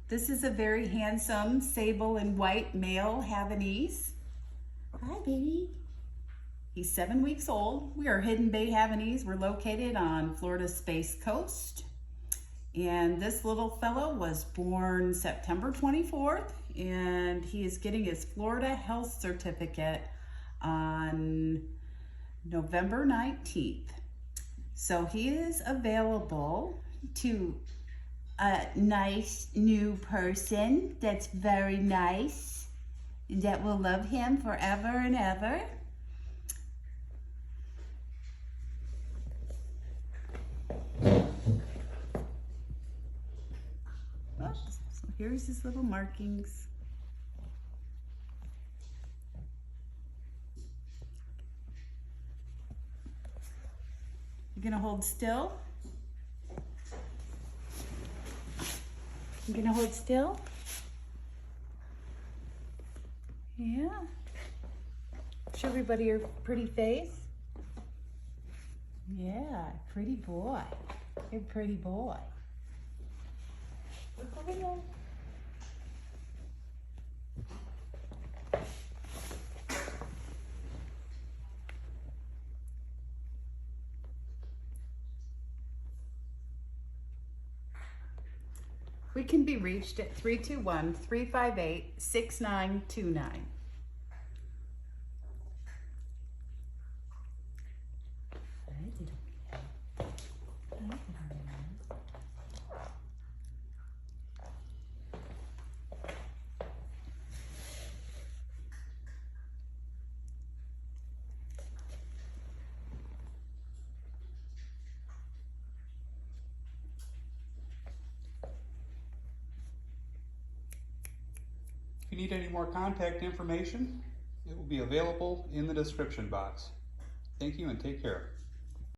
This is a very handsome sable and white male Havanese. Hi, baby. He's 7 weeks old. We are Hidden Bay Havanese. We're located on Florida's Space Coast. And this little fellow was born September 24th, and he is getting his Florida Health Certificate on November 19th. So he is available to a nice new person that's very nice, that will love him forever and ever. So here's his little markings. You're gonna hold still? You're gonna hold still? Yeah. Show everybody your pretty face. Yeah, pretty boy. You're a pretty boy. Look over there. We can be reached at 321-358-6929. If you need any more contact information, it will be available in the description box. Thank you and take care.